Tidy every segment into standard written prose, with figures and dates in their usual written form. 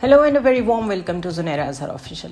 Hello and a very warm welcome to Zunaira Azhar Official.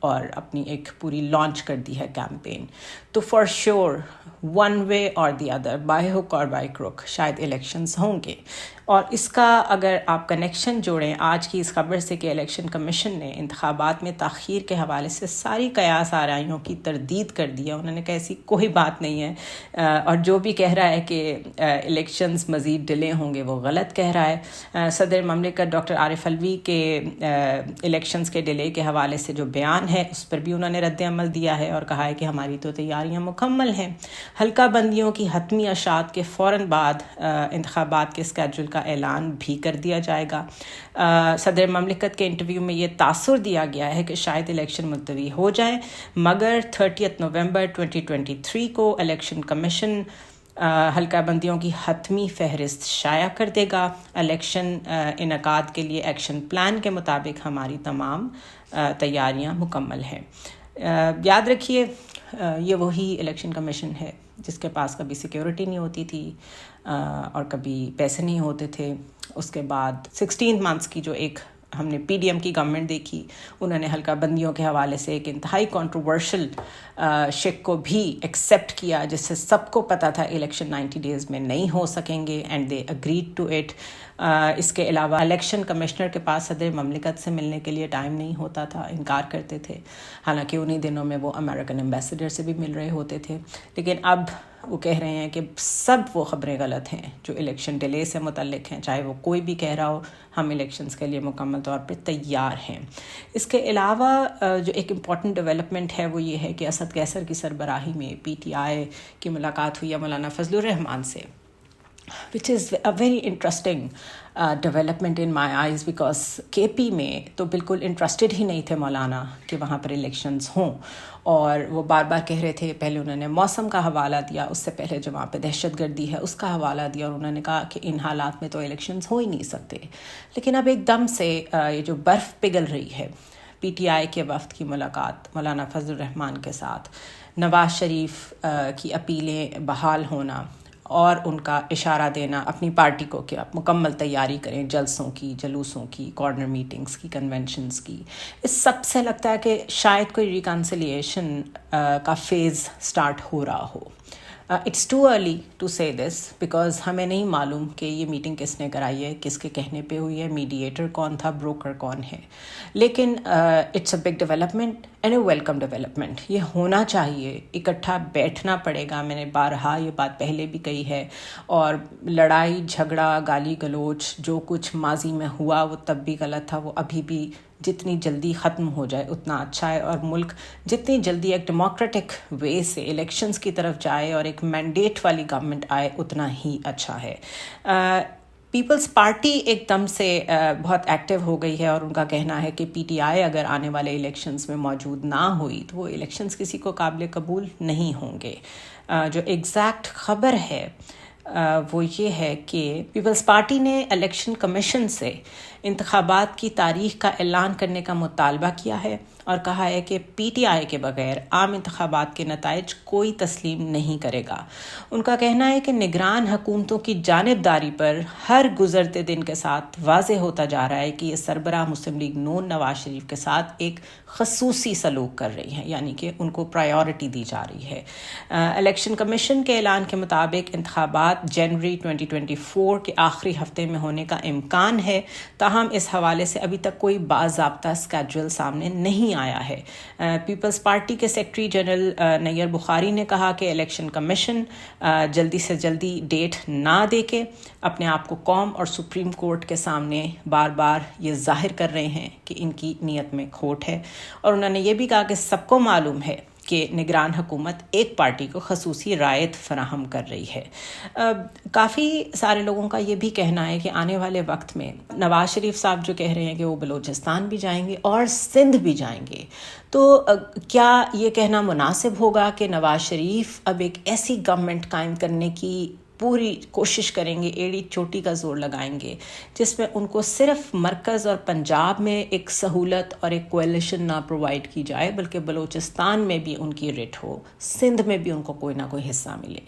اور اپنی ایک پوری لانچ کر دی ہے کیمپین. تو فار شیور ون وے اور دی ادر، بائی ہک اور بائی کروک، شاید الیکشنز ہوں گے. اور اس کا اگر آپ کنیکشن جوڑیں آج کی اس خبر سے کہ الیکشن کمیشن نے انتخابات میں تاخیر کے حوالے سے ساری قیاس آرائیوں کی تردید کر دی ہے. انہوں نے کہا ایسی کوئی بات نہیں ہے، اور جو بھی کہہ رہا ہے کہ الیکشنز مزید ڈیلے ہوں گے وہ غلط کہہ رہا ہے. صدر مملکت ڈاکٹر عارف علوی کے الیکشنز کے ڈیلے کے حوالے سے جو بیان ہے اس پر بھی انہوں نے رد عمل دیا ہے اور کہا ہے کہ ہماری تو تیاریاں مکمل ہیں. حلقہ بندیوں کی حتمی اشاعت کے فوراً بعد انتخابات کے اسکیڈول کا اعلان بھی کر دیا جائے گا. صدر مملکت کے انٹرویو میں یہ تاثر دیا گیا ہے کہ شاید الیکشن ملتوی ہو جائیں، مگر 30 نومبر 2023 کو الیکشن کمیشن حلقہ بندیوں کی حتمی فہرست شائع کر دے گا. الیکشن انعقاد کے لیے ایکشن پلان کے مطابق ہماری تمام تیاریاں مکمل ہیں. یاد رکھیے یہ وہی الیکشن کمیشن ہے جس کے پاس کبھی سیکیورٹی نہیں ہوتی تھی اور کبھی پیسے نہیں ہوتے تھے. اس کے بعد 16 منتھس کی جو ایک ہم نے پی ڈی ایم کی گورنمنٹ دیکھی، انہوں نے حلقہ بندیوں کے حوالے سے ایک انتہائی کنٹروورشل شک کو بھی ایکسیپٹ کیا جس سے سب کو پتہ تھا الیکشن 90 ڈیز میں نہیں ہو سکیں گے، and they agreed to it. اس کے علاوہ الیکشن کمشنر کے پاس صدر مملکت سے ملنے کے لیے ٹائم نہیں ہوتا تھا، انکار کرتے تھے، حالانکہ انہی دنوں میں وہ امریکن ایمبیسڈر سے بھی مل رہے ہوتے تھے. لیکن اب وہ کہہ رہے ہیں کہ سب وہ خبریں غلط ہیں جو الیکشن ڈیلے سے متعلق ہیں، چاہے وہ کوئی بھی کہہ رہا ہو. ہم الیکشنز کے لیے مکمل طور پر تیار ہیں. اس کے علاوہ جو ایک امپورٹنٹ ڈیولپمنٹ ہے وہ یہ ہے کہ اسد قیصر کی سربراہی میں پی ٹی آئی کی ملاقات ہوئی ہے مولانا فضل الرحمان سے، which is a very interesting development in my eyes because کے پی میں تو بالکل انٹرسٹڈ ہی نہیں تھے مولانا کہ وہاں پر الیکشنز ہوں، اور وہ بار بار کہہ رہے تھے. پہلے انہوں نے موسم کا حوالہ دیا، اس سے پہلے جو وہاں پہ دہشت گردی ہے اس کا حوالہ دیا، اور انہوں نے کہا کہ ان حالات میں تو الیکشنز ہو ہی نہیں سکتے. لیکن اب ایک دم سے یہ جو برف پگھل رہی ہے، پی ٹی آئی کے وفد کی ملاقات مولانا فضل الرحمان کے ساتھ، نواز شریف کی اپیلیں بحال ہونا اور ان کا اشارہ دینا اپنی پارٹی کو کہ آپ مکمل تیاری کریں جلسوں کی، جلوسوں کی، کارنر میٹنگز کی، کنونشنز کی، اس سب سے لگتا ہے کہ شاید کوئی ریکنسیلیشن کا فیز سٹارٹ ہو رہا ہو. اٹس ٹو ارلی ٹو سے دس بیکاز ہمیں نہیں معلوم کہ یہ میٹنگ کس نے کرائی ہے، کس کے کہنے پہ ہوئی ہے، میڈییٹر کون تھا، بروکر کون ہے. لیکن it's a big development and a welcome development. یہ ہونا چاہیے، اکٹھا بیٹھنا پڑے گا. میں نے بارہا یہ بات پہلے بھی کہی ہے، اور لڑائی جھگڑا گالی گلوچ جو کچھ ماضی میں ہوا وہ تب بھی غلط تھا، وہ ابھی بھی جتنی جلدی ختم ہو جائے اتنا اچھا ہے، اور ملک جتنی جلدی ایک ڈیموکریٹک وے سے الیکشنز کی طرف جائے اور ایک مینڈیٹ والی گورنمنٹ آئے اتنا ہی اچھا ہے. پیپلز پارٹی ایک دم سے بہت ایکٹیو ہو گئی ہے، اور ان کا کہنا ہے کہ پی ٹی آئی اگر آنے والے الیکشنز میں موجود نہ ہوئی تو وہ الیکشنز کسی کو قابل قبول نہیں ہوں گے. جو ایگزیکٹ خبر ہے وہ یہ ہے کہ پیپلز پارٹی نے الیکشن کمیشن سے انتخابات کی تاریخ کا اعلان کرنے کا مطالبہ کیا ہے اور کہا ہے کہ پی ٹی آئی کے بغیر عام انتخابات کے نتائج کوئی تسلیم نہیں کرے گا. ان کا کہنا ہے کہ نگران حکومتوں کی جانبداری پر ہر گزرتے دن کے ساتھ واضح ہوتا جا رہا ہے کہ یہ سربراہ مسلم لیگ نون نواز شریف کے ساتھ ایک خصوصی سلوک کر رہی ہیں، یعنی کہ ان کو پرائیورٹی دی جا رہی ہے. الیکشن کمیشن کے اعلان کے مطابق انتخابات جنوری 2024 کے آخری ہفتے میں ہونے کا امکان ہے، تاہم اس حوالے سے ابھی تک کوئی باضابطہ اسکیڈول سامنے نہیں آیا ہے. پیپلز پارٹی کے سیکرٹری جنرل نیر بخاری نے کہا کہ الیکشن کمیشن جلدی سے جلدی ڈیٹ نہ دے کے اپنے آپ کو قوم اور سپریم کورٹ کے سامنے بار بار یہ ظاہر کر رہے ہیں کہ ان کی نیت میں کھوٹ ہے. اور انہوں نے یہ بھی کہا کہ سب کو معلوم ہے کہ نگران حکومت ایک پارٹی کو خصوصی رعایت فراہم کر رہی ہے. کافی سارے لوگوں کا یہ بھی کہنا ہے کہ آنے والے وقت میں نواز شریف صاحب جو کہہ رہے ہیں کہ وہ بلوچستان بھی جائیں گے اور سندھ بھی جائیں گے، تو کیا یہ کہنا مناسب ہوگا کہ نواز شریف اب ایک ایسی گورنمنٹ قائم کرنے کی پوری کوشش کریں گے, ایڑی چوٹی کا زور لگائیں گے, جس میں ان کو صرف مرکز اور پنجاب میں ایک سہولت اور ایک کولیشن نہ پرووائڈ کی جائے, بلکہ بلوچستان میں بھی ان کی رٹ ہو, سندھ میں بھی ان کو کوئی نہ کوئی حصہ ملے.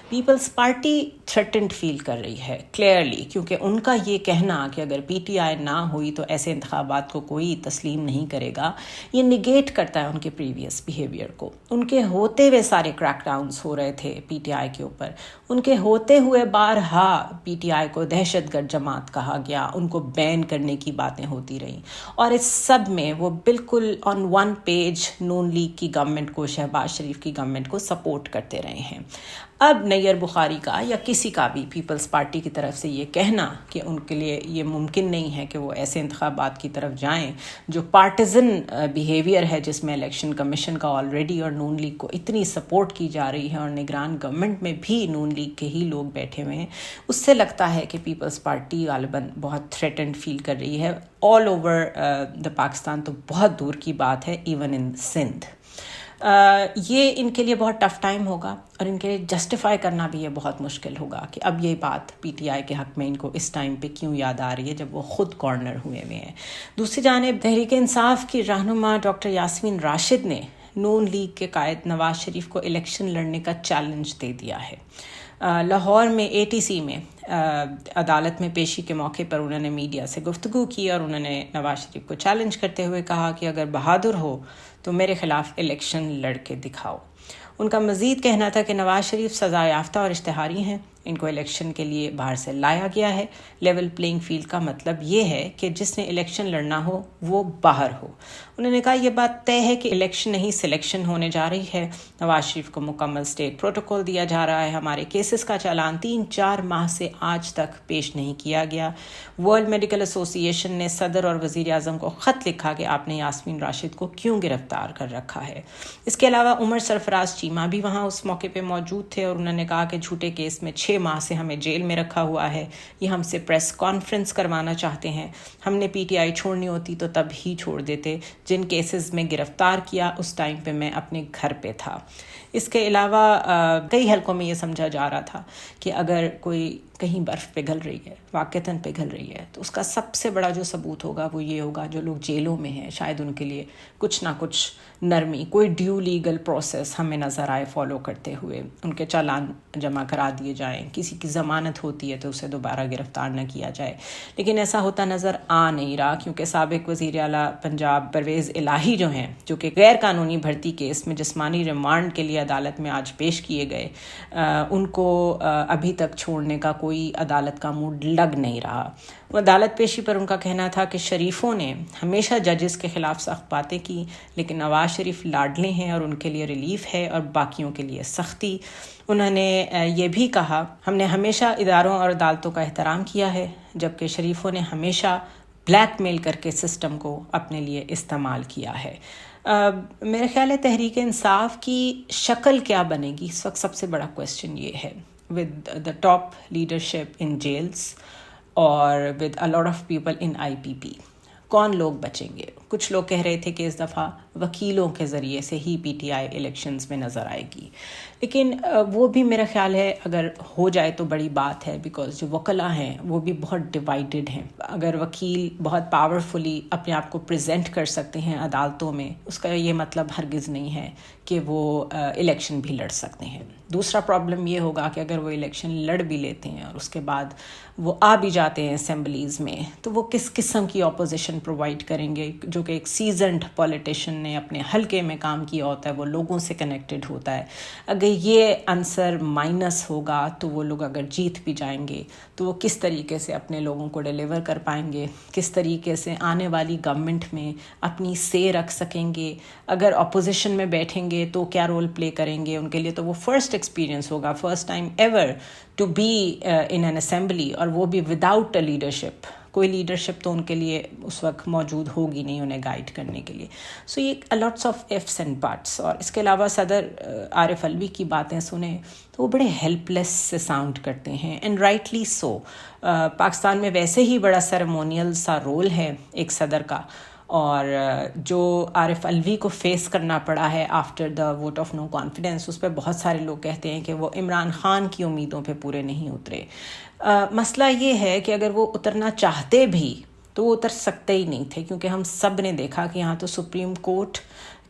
پیپلز پارٹی تھریٹنڈ فیل کر رہی ہے کلیئرلی, کیونکہ ان کا یہ کہنا کہ اگر پی ٹی آئی نہ ہوئی تو ایسے انتخابات کو کوئی تسلیم نہیں کرے گا, یہ نگیٹ کرتا ہے ان کے پریویس بیہیویئر کو. ان کے ہوتے ہوئے سارے کریک ڈاؤنس ہو رہے تھے پی ٹی آئی کے اوپر, ان کے ہوتے ہوئے بارہا پی ٹی آئی کو دہشت گرد جماعت کہا گیا, ان کو بین کرنے کی باتیں ہوتی رہیں, اور اس سب میں وہ بالکل on one page Noon League کی گورنمنٹ کو, شہباز شریف کی گورنمنٹ کو سپورٹ کرتے رہے ہیں. اب نیئر بخاری کا یا کسی کا بھی پیپلز پارٹی کی طرف سے یہ کہنا کہ ان کے لیے یہ ممکن نہیں ہے کہ وہ ایسے انتخابات کی طرف جائیں جو پارٹیزن بیہیویئر ہے, جس میں الیکشن کمیشن کا آلریڈی اور نون لیگ کو اتنی سپورٹ کی جا رہی ہے, اور نگران گورنمنٹ میں بھی نون لیگ کے ہی لوگ بیٹھے ہوئے ہیں, اس سے لگتا ہے کہ پیپلز پارٹی غالباً بہت تھریٹنڈ فیل کر رہی ہے آل اوور دا پاکستان, تو بہت دور کی بات ہے ایون ان سندھ. یہ ان کے لیے بہت ٹف ٹائم ہوگا, اور ان کے لیے جسٹیفائی کرنا بھی یہ بہت مشکل ہوگا کہ اب یہ بات پی ٹی آئی کے حق میں ان کو اس ٹائم پہ کیوں یاد آ رہی ہے جب وہ خود کارنر ہوئے ہوئے ہیں. دوسری جانب تحریک انصاف کی رہنما ڈاکٹر یاسمین راشد نے نون لیگ کے قائد نواز شریف کو الیکشن لڑنے کا چیلنج دے دیا ہے. لاہور میں اے ٹی سی میں عدالت میں پیشی کے موقع پر انہوں نے میڈیا سے گفتگو کی, اور انہوں نے نواز شریف کو چیلنج کرتے ہوئے کہا کہ اگر بہادر ہو تو میرے خلاف الیکشن لڑ کے دکھاؤ. ان کا مزید کہنا تھا کہ نواز شریف سزا یافتہ اور اشتہاری ہیں, ان کو الیکشن کے لیے باہر سے لایا گیا ہے. لیول پلینگ فیلڈ کا مطلب یہ ہے کہ جس نے الیکشن لڑنا ہو وہ باہر ہو. انہوں نے کہا یہ بات طے ہے کہ الیکشن نہیں سلیکشن ہونے جا رہی ہے. نواز شریف کو مکمل سٹیٹ پروٹوکول دیا جا رہا ہے. ہمارے کیسز کا چالان 3-4 ماہ سے آج تک پیش نہیں کیا گیا. ورلڈ میڈیکل ایسوسی ایشن نے صدر اور وزیر اعظم کو خط لکھا کہ آپ نے یاسمین راشد کو کیوں گرفتار کر رکھا ہے. اس کے علاوہ عمر سرفراز چیمہ بھی وہاں اس موقع پہ موجود تھے, اور انہوں نے کہا کہ جھوٹے کیس میں 6 ماہ سے ہمیں جیل میں رکھا ہوا ہے. یہ ہم سے پریس کانفرنس کروانا چاہتے ہیں. ہم نے پی ٹی آئی چھوڑنی ہوتی تو تب ہی چھوڑ دیتے. جن کیسز میں گرفتار کیا اس ٹائم پہ میں اپنے گھر پہ تھا. اس کے علاوہ کئی حلقوں میں یہ سمجھا جا رہا تھا کہ اگر کوئی کہیں برف پگھل رہی ہے, واقعتاً پگھل رہی ہے, تو اس کا سب سے بڑا جو ثبوت ہوگا وہ یہ ہوگا جو لوگ جیلوں میں ہیں شاید ان کے لیے کچھ نہ کچھ نرمی, کوئی ڈیو لیگل پروسیس ہمیں نظر آئے فالو کرتے ہوئے, ان کے چالان جمع کرا دیے جائیں, کسی کی ضمانت ہوتی ہے تو اسے دوبارہ گرفتار نہ کیا جائے. لیکن ایسا ہوتا نظر آ نہیں رہا, کیونکہ سابق وزیر اعلیٰ پنجاب پرویز الہی جو ہیں, جو کہ غیر قانونی بھرتی کیس میں جسمانی ریمانڈ کے لیے عدالت میں آج پیش کیے گئے, ان کو ابھی تک چھوڑنے کا کوئی عدالت کا موڈ لگ نہیں رہا. وہ عدالت پیشی پر ان کا کہنا تھا کہ شریفوں نے ہمیشہ ججز کے خلاف سخت باتیں کی, لیکن نواز شریف لاڈلے ہیں اور ان کے لیے ریلیف ہے اور باقیوں کے لیے سختی. انہوں نے یہ بھی کہا ہم نے ہمیشہ اداروں اور عدالتوں کا احترام کیا ہے, جبکہ شریفوں نے ہمیشہ بلیک میل کر کے سسٹم کو اپنے لیے استعمال کیا ہے. میرے خیال ہے تحریک انصاف کی شکل کیا بنے گی اس وقت سب سے بڑا کویسچن یہ ہے, with the top leadership in jails اور with a lot of people in IPP. کون لوگ بچیں گے؟ کچھ لوگ کہہ رہے تھے کہ اس دفعہ وکیلوں کے ذریعے سے ہی پی ٹی آئی الیکشنز میں نظر آئے گی, لیکن وہ بھی میرا خیال ہے اگر ہو جائے تو بڑی بات ہے, بیکاز جو وکلاء ہیں وہ بھی بہت ڈیوائیڈڈ ہیں. اگر وکیل بہت پاورفلی اپنے آپ کو پریزنٹ کر سکتے ہیں عدالتوں میں, اس کا یہ مطلب ہرگز نہیں ہے کہ وہ الیکشن بھی لڑ سکتے ہیں. دوسرا پرابلم یہ ہوگا کہ اگر وہ الیکشن لڑ بھی لیتے ہیں اور اس کے بعد وہ آ بھی جاتے ہیں اسمبلیز میں, تو وہ کس قسم کی اپوزیشن پرووائڈ کریں گے, جو کہ ایک سیزنڈ پولیٹیشین نے اپنے حلقے میں کام کیا ہوتا ہے, وہ لوگوں سے کنیکٹڈ ہوتا ہے. اگر یہ عنصر مائنس ہوگا تو وہ لوگ اگر جیت بھی جائیں گے تو وہ کس طریقے سے اپنے لوگوں کو ڈیلیور کر پائیں گے, کس طریقے سے آنے والی گورنمنٹ میں اپنی سے رکھ سکیں گے. اگر اپوزیشن میں بیٹھیں گے تو کیا رول پلے کریں گے, ان کے لیے تو وہ فرسٹ ایکسپیرینس ہوگا, first time ever to be in an assembly, اور وہ بھی وداؤٹ اے لیڈرشپ. کوئی لیڈرشپ تو ان کے لیے اس وقت موجود ہوگی نہیں انہیں گائیڈ کرنے کے لیے. سو یہ لاٹس آف ایفس اینڈ بٹس. اور اس کے علاوہ صدر عارف علوی کی باتیں سنیں تو وہ بڑے ہیلپ لیس سے ساؤنڈ کرتے ہیں, اینڈ رائٹلی سو. پاکستان میں ویسے ہی بڑا سیریمونیل سا رول ہے ایک صدر کا, اور جو عارف الوی کو فیس کرنا پڑا ہے after the vote of no confidence, اس پہ بہت سارے لوگ کہتے ہیں کہ وہ عمران خان کی امیدوں پہ پورے نہیں اترے. مسئلہ یہ ہے کہ اگر وہ اترنا چاہتے بھی تو وہ اتر سکتے ہی نہیں تھے، کیونکہ ہم سب نے دیکھا کہ یہاں تو سپریم کورٹ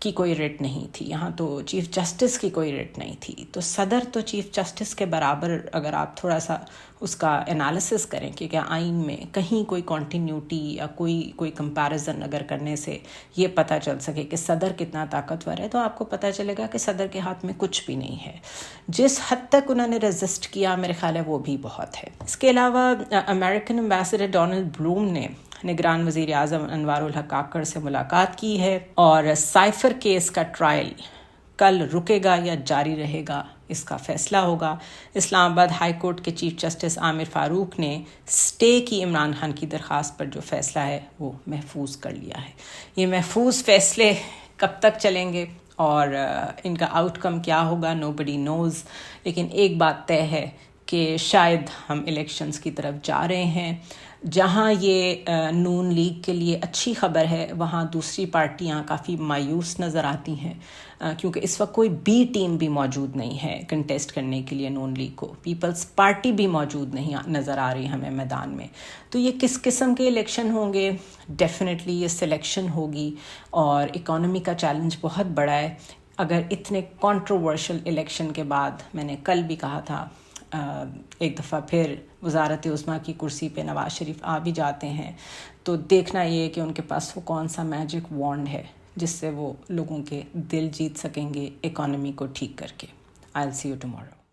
کی کوئی ریٹ نہیں تھی، یہاں تو چیف جسٹس کی کوئی ریٹ نہیں تھی. تو صدر تو چیف جسٹس کے برابر، اگر آپ تھوڑا سا اس کا انالیسس کریں کہ کیا آئین میں کہیں کوئی کنٹینیوٹی یا کوئی کمپیریزن اگر کرنے سے یہ پتہ چل سکے کہ صدر کتنا طاقتور ہے، تو آپ کو پتہ چلے گا کہ صدر کے ہاتھ میں کچھ بھی نہیں ہے. جس حد تک انہوں نے ریزسٹ کیا، میرے خیال ہے وہ بھی بہت ہے. اس کے علاوہ امریکن ایمبیسڈر ڈونلڈ بلوم نے نگران وزیر اعظم انوار الحق کاکڑ سے ملاقات کی ہے، اور سائفر کیس کا ٹرائل کل رکے گا یا جاری رہے گا، اس کا فیصلہ ہوگا. اسلام آباد ہائی کورٹ کے چیف جسٹس عامر فاروق نے سٹے کی عمران خان کی درخواست پر جو فیصلہ ہے وہ محفوظ کر لیا ہے. یہ محفوظ فیصلے کب تک چلیں گے اور ان کا آؤٹ کم کیا ہوگا، نو بڈی نوز. لیکن ایک بات طے ہے کہ شاید ہم الیکشنز کی طرف جا رہے ہیں. جہاں یہ نون لیگ کے لیے اچھی خبر ہے، وہاں دوسری پارٹیاں کافی مایوس نظر آتی ہیں، کیونکہ اس وقت کوئی بی ٹیم بھی موجود نہیں ہے کنٹیسٹ کرنے کے لیے نون لیگ کو. پیپلز پارٹی بھی موجود نہیں نظر آ رہی ہمیں میدان میں. تو یہ کس قسم کے الیکشن ہوں گے؟ ڈیفینیٹلی یہ سلیکشن ہوگی، اور اکانومی کا چیلنج بہت بڑا ہے. اگر اتنے کنٹروورشل الیکشن کے بعد، میں نے کل بھی کہا تھا، ایک دفعہ پھر وزارت عظمیٰ کی کرسی پہ نواز شریف آ بھی جاتے ہیں، تو دیکھنا یہ ہے کہ ان کے پاس وہ کون سا میجک وانڈ ہے جس سے وہ لوگوں کے دل جیت سکیں گے اکانومی کو ٹھیک کر کے. I'll see you tomorrow.